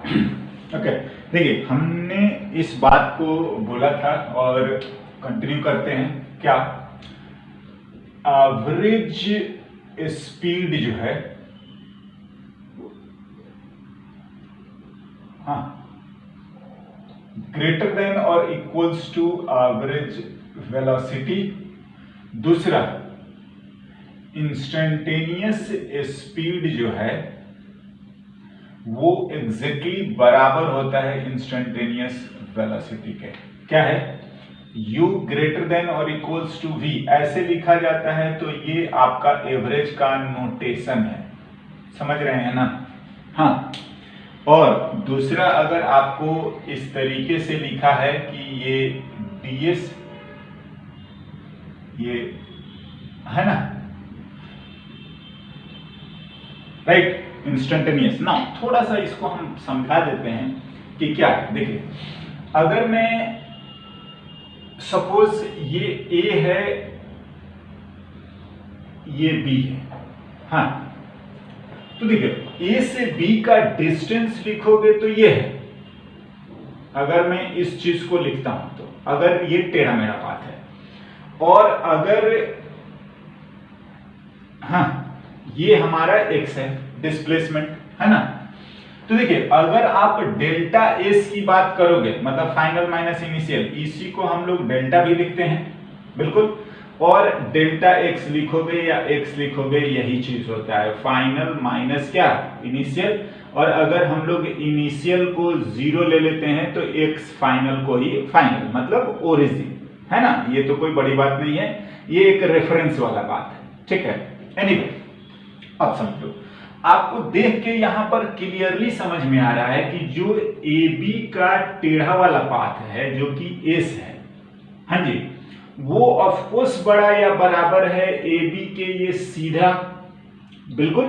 Okay, देखिए हमने इस बात को बोला था और कंटिन्यू करते हैं। क्या एवरेज स्पीड जो है, हाँ, ग्रेटर देन और इक्वल्स टू एवरेज वेलोसिटी। दूसरा, इंस्टेंटेनियस स्पीड जो है वो एग्जैक्टली बराबर होता है इंस्टेंटेनियस वेलोसिटी के। क्या है? u ग्रेटर देन और इक्वल्स टू v ऐसे लिखा जाता है, तो ये आपका एवरेज का नोटेशन है। समझ रहे हैं ना? हाँ। और दूसरा, अगर आपको इस तरीके से लिखा है कि ये ds, ये है ना, राइट, इंस्टेंटेनियस ना। थोड़ा सा इसको हम समझा देते हैं कि क्या है। देखिए, अगर मैं सपोज ये A है, ये B है, हाँ, तो देखिए A से B का डिस्टेंस लिखोगे तो ये है। अगर मैं इस चीज को लिखता हूं तो, अगर ये टेढ़ा मेढ़ा पाथ है, और अगर हाँ ये हमारा x है, डिस्प्लेसमेंट है ना, तो देखिए अगर आप डेल्टा एस की बात करोगे, मतलब फाइनल माइनस इनिशियल, इसी को हम लोग डेल्टा भी लिखते हैं, बिल्कुल, और डेल्टा एक्स लिखोगे या एक्स लिखोगे, यही चीज होता है, फाइनल माइनस क्या, इनिशियल। और अगर हम लोग इनिशियल को 0 ले लेते हैं तो एक्स फाइनल को ही फाइनल, मतलब ओरिजिन, है ना। ये तो कोई बड़ी बात नहीं है, ये एक रेफरेंस वाला बात है, ठीक है। एनीवे, अब समझो, आपको देख के यहां पर क्लियरली समझ में आ रहा है कि जो ए बी का टेढ़ा वाला पाथ है, जो कि एस है, हाँ जी, वो ऑफ कोर्स बड़ा या बराबर है ए बी के ये सीधा, बिल्कुल,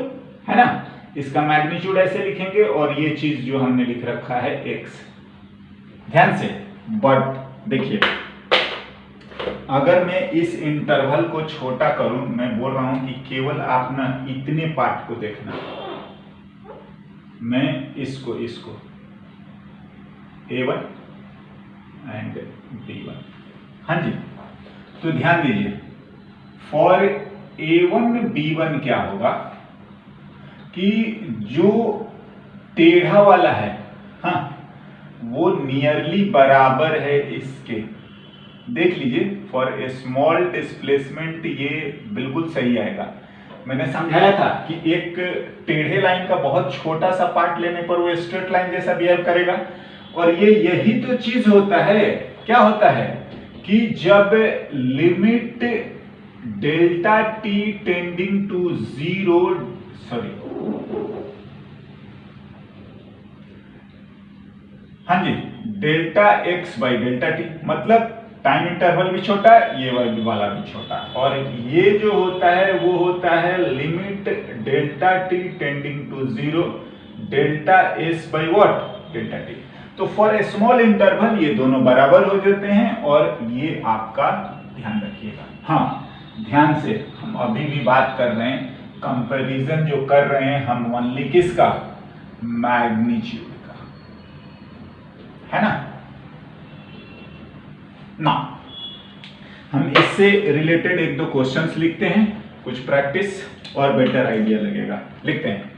है ना। इसका मैग्नीट्यूड ऐसे लिखेंगे, और ये चीज जो हमने लिख रखा है एक्स, ध्यान से। बट देखिए, अगर मैं इस इंटरवल को छोटा करूं, मैं बोल रहा हूं कि केवल आप ना इतने पार्ट को देखना, मैं इसको A1 एंड B1, हाँ जी, तो ध्यान दीजिए, फॉर A1 B1 क्या होगा कि जो टेढ़ा वाला है, हाँ, वो नियरली बराबर है इसके। देख लीजिए, फॉर ए स्मॉल डिस्प्लेसमेंट ये बिल्कुल सही आएगा। मैंने समझाया था कि एक टेढ़े लाइन का बहुत छोटा सा पार्ट लेने पर वो स्ट्रेट लाइन जैसा बिहेव करेगा, और ये यही तो चीज होता है। क्या होता है कि जब limit delta T tending to 0, sorry, हाँ जी, delta X by delta T, मतलब टाइम इंटरवल भी छोटा है, ये वाला भी छोटा, और ये जो होता है वो होता है limit delta T tending to 0 delta s by what, delta t. तो फॉर ए स्मॉल इंटरवल ये दोनों बराबर हो जाते हैं, और ये आपका ध्यान रखिएगा। हाँ, ध्यान से, हम अभी भी बात कर रहे हैं, कंपैरिजन जो कर रहे हैं हम ओनली किसका, मैग्नीट्यूड का, है ना। ना, हम इससे रिलेटेड एक दो क्वेश्चंस लिखते हैं, कुछ प्रैक्टिस और बेटर आइडिया लगेगा। लिखते हैं।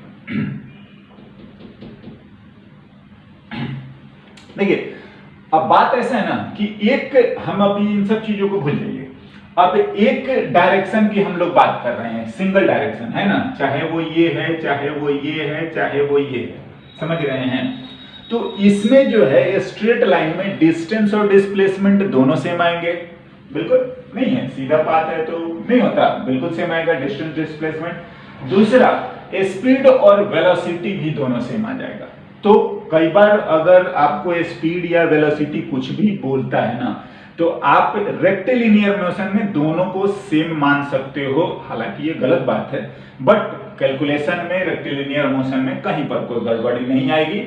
देखिए, अब बात ऐसा है ना कि एक, हम अभी इन सब चीजों को भूल जाइए, अब एक डायरेक्शन की हम लोग बात कर रहे हैं, सिंगल डायरेक्शन, है ना, चाहे वो ये है, चाहे वो ये है, चाहे वो ये है, समझ रहे हैं। तो इसमें जो है स्ट्रेट लाइन में डिस्टेंस और डिस्प्लेसमेंट दोनों सेम आएंगे, बिल्कुल नहीं है, सीधा पाथ है तो नहीं होता, बिल्कुल सेम आएगा डिस्टेंस डिस्प्लेसमेंट। दूसरा, स्पीड और वेलोसिटी भी दोनों सेम आ जाएगा। तो कई बार अगर आपको स्पीड या वेलोसिटी कुछ भी बोलता है ना, तो आप रेक्टिलिनियर मोशन में दोनों को सेम मान सकते हो, हालांकि ये गलत बात है, बट कैलकुलेशन में रेक्टिलिनियर मोशन में कहीं पर कोई गड़बड़ी नहीं आएगी।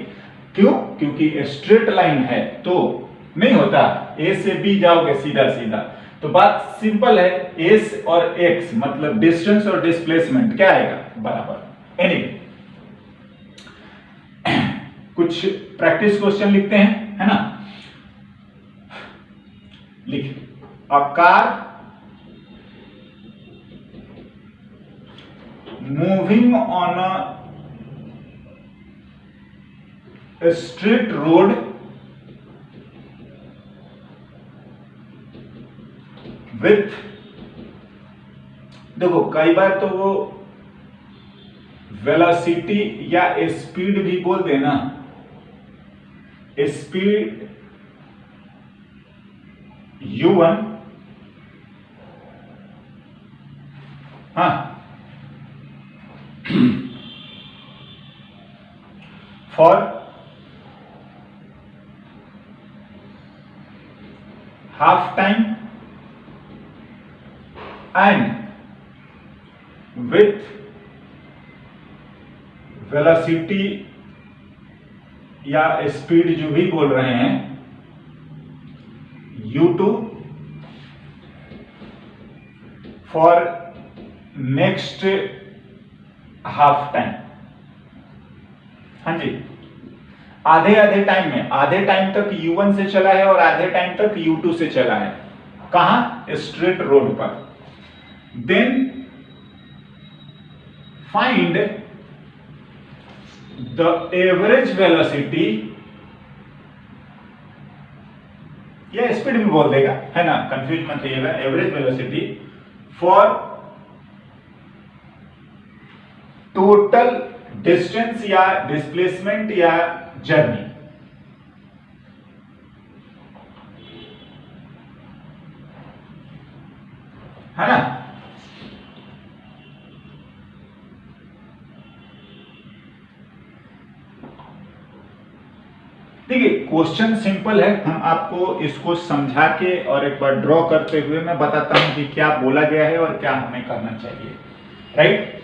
क्यों? क्योंकि स्ट्रेट लाइन है तो नहीं होता, ए से बी जाओगे सीधा सीधा, तो बात सिंपल है, एस और एक्स मतलब डिस्टेंस और डिस्प्लेसमेंट क्या आएगा, बराबर। एनीवे, कुछ प्रैक्टिस क्वेश्चन लिखते हैं, है ना। लिखिए, a car moving on a straight road with, देखो कई बार तो वो वेलोसिटी या स्पीड भी बोल देना, स्पीड u1, हाँ, for half time and with velocity या स्पीड जो भी बोल रहे हैं u2 for next half time. हाँ जी, आधे आधे टाइम में, आधे टाइम तक u1 से चला है और आधे टाइम तक u2 से चला है, कहां, स्ट्रेट रोड पर। Then find the average velocity, या स्पीड भी बोल देगा, है ना, कंफ्यूज मत होइएगा, average velocity for total distance या डिस्प्लेसमेंट या जर्नी। है ना। देखिए क्वेश्चन सिंपल है, हम आपको इसको समझा के और एक बार ड्रॉ करते हुए मैं बताता हूं कि क्या बोला गया है और क्या हमें करना चाहिए, राइट।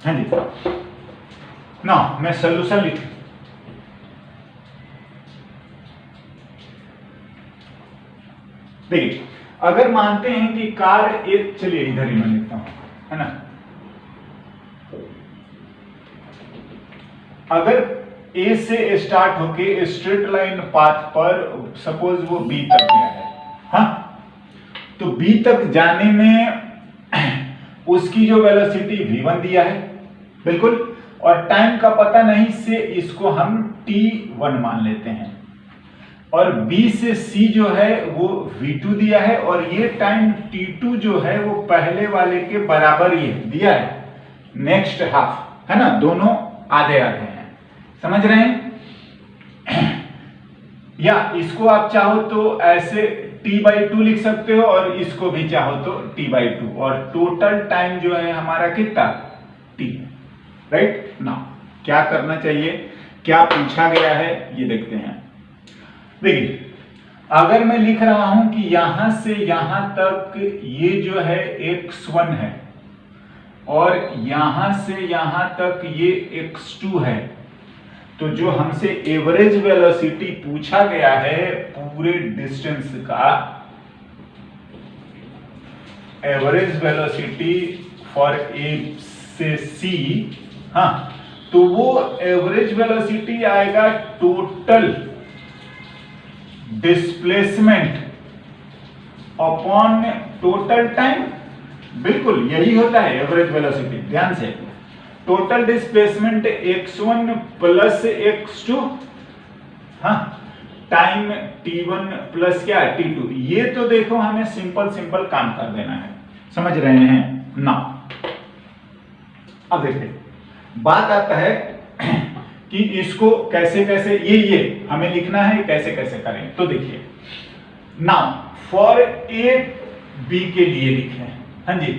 हाँ जी, ना मैं सोल्यूशन लिख, देखिए अगर मानते हैं कि कार एक, चलिए इधर ही मैं लिखता हूं, है ना। अगर ए से स्टार्ट होके स्ट्रेट लाइन पाथ पर सपोज वो बी तक गया है, हाँ, तो बी तक जाने में उसकी जो वेलोसिटी v1 दिया है, बिल्कुल, और टाइम का पता नहीं से इसको हम t1 मान लेते हैं, और b से c जो है वो v2 दिया है, और ये टाइम t2 जो है वो पहले वाले के बराबर ही दिया है, नेक्स्ट हाफ, है ना, दोनों आधे आधे हैं, समझ रहे हैं। या इसको आप चाहो तो ऐसे t/2 लिख सकते हो, और इसको भी चाहो तो t/2, और टोटल टाइम जो है हमारा कितना, t, राइट ना। क्या करना चाहिए, क्या पूछा गया है ये देखते हैं। देखिए अगर मैं लिख रहा हूं कि यहां से यहां तक ये जो है x1 है, और यहां से यहां तक ये x2 है, तो जो हमसे एवरेज वेलोसिटी पूछा गया है पूरे डिस्टेंस का, एवरेज वेलोसिटी फॉर ए से सी, हाँ, तो वो एवरेज वेलोसिटी आएगा total displacement upon total time, बिल्कुल यही होता है एवरेज वेलोसिटी, ध्यान से, total displacement x1 plus x2, हाँ, टाइम t1 प्लस क्या t2। ये तो देखो हमें सिंपल सिंपल काम कर देना है, समझ रहे हैं ना। अब देखिए बात आता है कि इसको कैसे कैसे ये हमें लिखना है, कैसे कैसे करें। तो देखिए नाउ फॉर ए बी के लिए लिखे हैं, हाँ जी,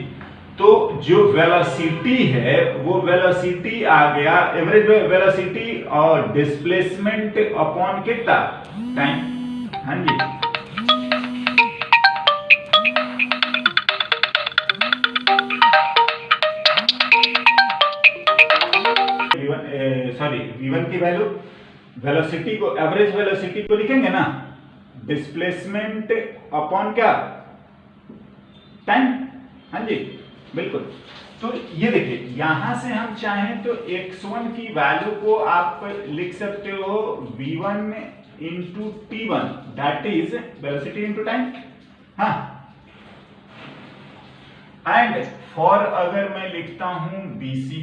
तो जो वेलोसिटी है वो वेलोसिटी आ गया एवरेज वेलोसिटी और डिस्प्लेसमेंट अपॉन कितना टाइम। हाँ जी, सॉरी v1 की वैल्यू, वेलोसिटी को एवरेज वेलोसिटी को लिखेंगे ना डिस्प्लेसमेंट अपॉन क्या टाइम। हाँ जी बिल्कुल। तो ये देखिए यहां से हम चाहें तो x1 की वैल्यू को आप लिख सकते हो v1 into t1 that is velocity into time. हाँ, एंड फॉर अगर मैं लिखता हूं bc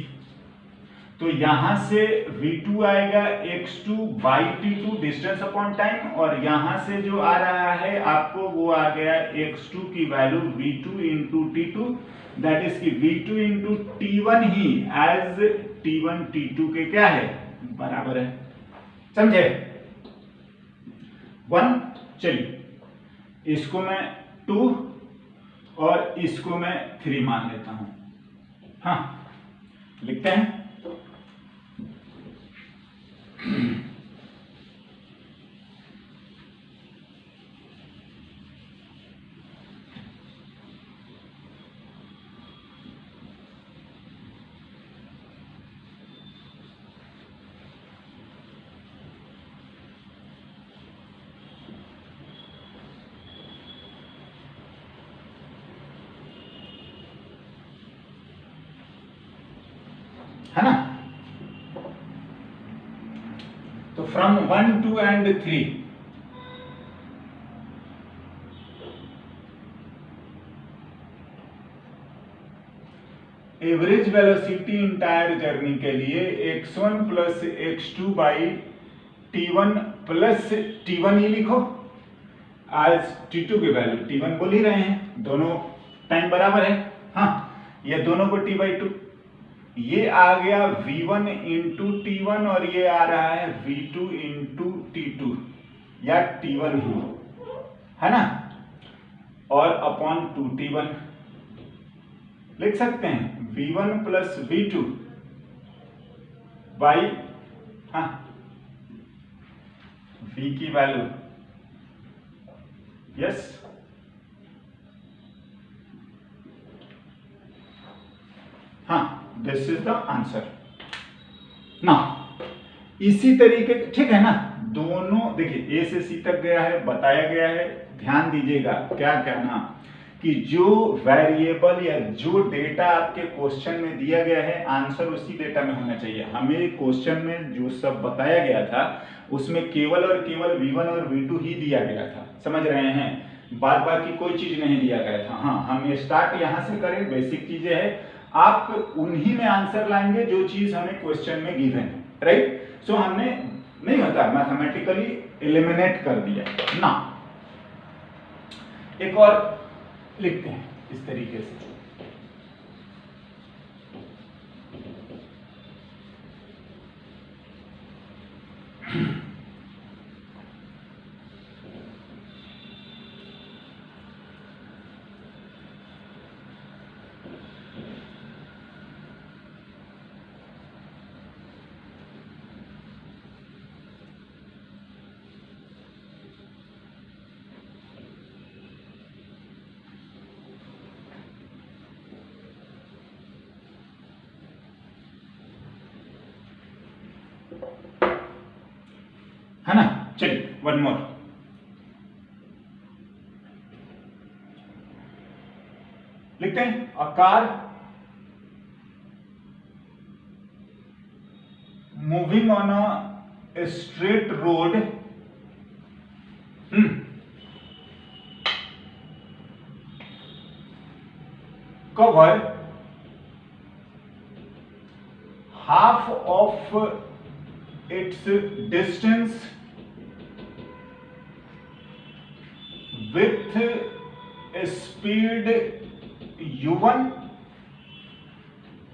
तो यहां से v2 आएगा x2 by t2 distance upon time, और यहां से जो आ रहा है आपको वो आ गया x2 की value v2 into t2 that is की v2 इंटू t1 ही एज t1 t2 के क्या है बराबर है। समझे 1। चलिए इसको मैं 2 और इसको मैं 3 मान लेता हूं। हाँ लिखते हैं है ना। तो from 1 2 and 3 average velocity entire journey के लिए x1 plus x2 by t1 plus t1 ही लिखो आज t2 की वैल्यू t1 बोल ही रहे हैं, दोनों टाइम बराबर है। हाँ, ये दोनों को t बाई 2, ये आ गया v1 इंटू t1 और ये आ रहा है v2 इंटू t2 या t1 ही है ना, और अपॉन 2t1 लिख सकते हैं v1 प्लस v2 बाई हाँ v की वैल्यू यस हाँ दिस इज द आंसर ना। इसी तरीके ठीक है ना, दोनों देखिए ए से सी तक गया है, बताया गया है, ध्यान दीजिएगा क्या कहना कि जो वेरिएबल या जो डेटा आपके क्वेश्चन में दिया गया है आंसर उसी डेटा में होना चाहिए। हमें क्वेश्चन में जो सब बताया गया था उसमें केवल और केवल v1 और v2 ही दिया गया था, समझ रहे हैं, बाद बाकी कोई चीज नहीं दिया गया था। हाँ, हम स्टार्ट यहां से करें, बेसिक चीजें है, आप उन्हीं में आंसर लाएंगे जो चीज हमें क्वेश्चन में गिवन है, राइट। सो हमने नहीं होता मैथमेटिकली एलिमिनेट कर दिया ना। एक और लिखते हैं इस तरीके से, है ना। चलिए वन मोर, लिखते हैं a car moving on a straight road cover half of its distance with a speed u1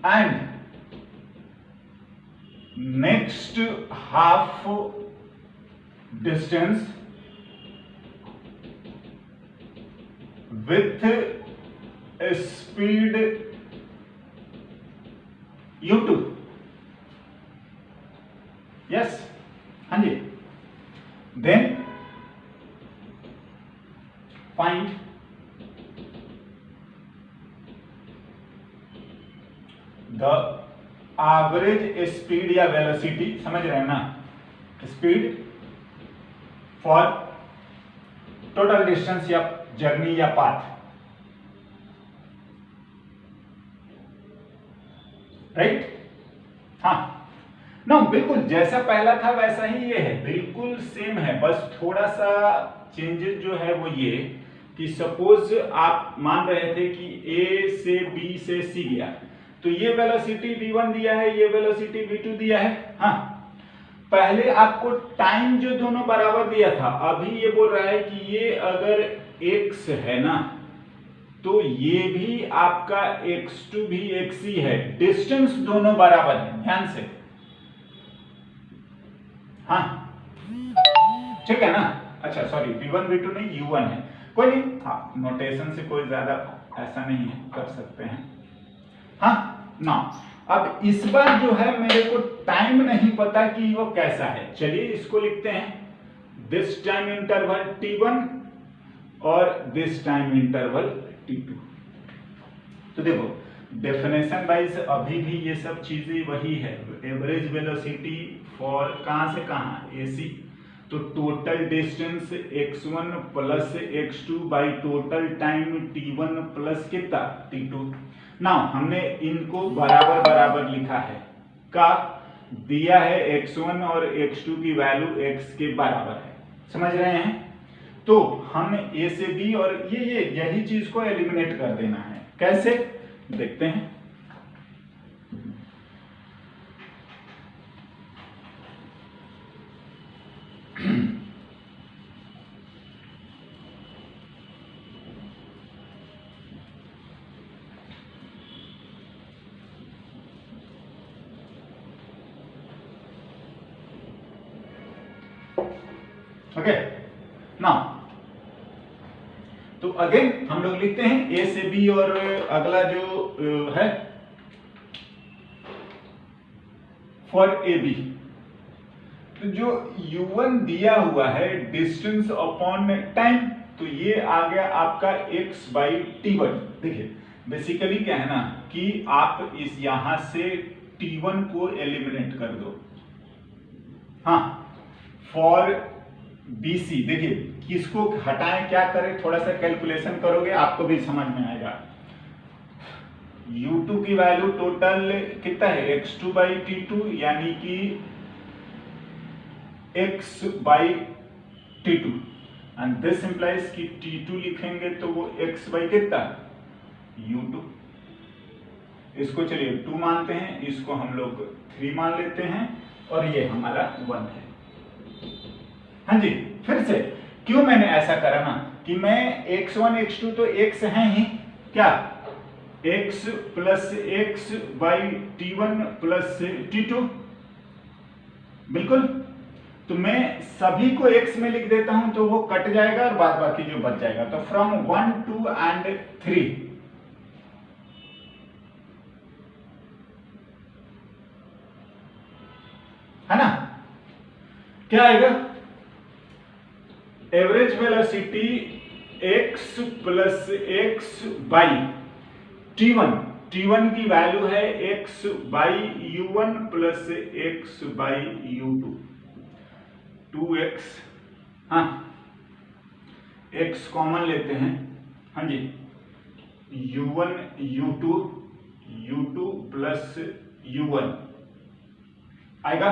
and next half distance with a speed u2, yes, हाँ जी। Then find the average speed या velocity, समझ रहे हैं ना, speed for total distance या journey या path, right. हाँ ना, बिल्कुल जैसा पहला था वैसा ही ये है, बिल्कुल सेम है, बस थोड़ा सा चेंजेस जो है वो ये कि सपोज आप मान रहे थे कि ए से बी से सी गया, तो ये वेलोसिटी v1 दिया है, ये वेलोसिटी v2 दिया है। हाँ, पहले आपको टाइम जो दोनों बराबर दिया था, अभी ये बोल रहा है कि ये अगर x है ना, तो ये भी आपका x2 भी x ही है, डिस्टेंस दोनों बराबर है, ध्यान से। हाँ ठीक है ना, अच्छा सॉरी, v1 v2 नहीं, u1 है, कोई नहीं, हाँ नोटेशन से कोई ज्यादा ऐसा नहीं है, कर सकते हैं। हाँ ना, अब इस बार जो है मेरे को टाइम नहीं पता कि वो कैसा है, चलिए इसको लिखते हैं, दिस टाइम इंटरवल t1 और दिस टाइम इंटरवल t2। तो देखो डेफिनेशन वाइज अभी भी ये सब चीजें वही है, एवरेज वेलोसिटी फॉर कहां से कहां AC, तो total distance x1 plus x2 by total time t1 plus कितना t2। नाउ हमने इनको बराबर बराबर लिखा है, का दिया है x1 और x2 की वैल्यू x के बराबर है, समझ रहे हैं। तो हम a से b और ये यही चीज को एलिमिनेट कर देना है, कैसे देखते हैं। ओके नाउ, तो अगेन हम लोग लिखते हैं ए से बी और अगला जो है फॉर ए बी, तो जो u1 दिया हुआ है डिस्टेंस अपॉन टाइम, तो ये आ गया आपका x बाई t1। देखिए बेसिकली क्या है ना कि आप इस यहां से t1 को एलिमिनेट कर दो। हाँ, फॉर BC, देखिए किसको हटाएं क्या करें, थोड़ा सा कैलकुलेशन करोगे आपको भी समझ में आएगा। u2 की वैल्यू टोटल कितना है, x2 बाई t2, यानी कि x by t2, and this implies कि t2 लिखेंगे तो वो x बाई कितना u2। इसको चलिए 2 मानते हैं, इसको हम लोग 3 मान लेते हैं, और ये हमारा 1 है। हाँ जी, फिर से क्यों मैंने ऐसा करा ना कि मैं x1 x2 तो x है ही, क्या x plus x by t1 plus t2, बिल्कुल, तो मैं सभी को x में लिख देता हूं तो वो कट जाएगा और बाद बाकी जो बच जाएगा, तो फ्रॉम 1 2 एंड 3, है ना, क्या आएगा, average velocity x plus x by t1 की वैल्यू है x by u1 plus x by u2, 2x, हाँ x कॉमन लेते हैं, हाँ जी, u1 u2 प्लस u1 आएगा,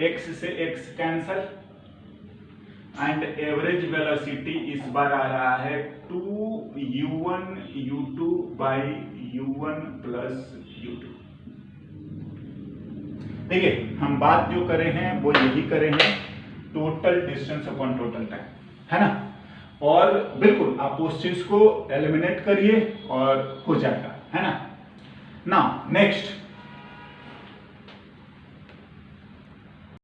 x से x cancel, and average velocity इस बार आ रहा है 2u1 u2 by u1 plus u2। देखिए हम बात जो करे हैं वो यही करे हैं, total distance upon total time, है ना, और बिल्कुल आप उस चीज को एलिमिनेट करिए और हो जाएगा, है ना। Now next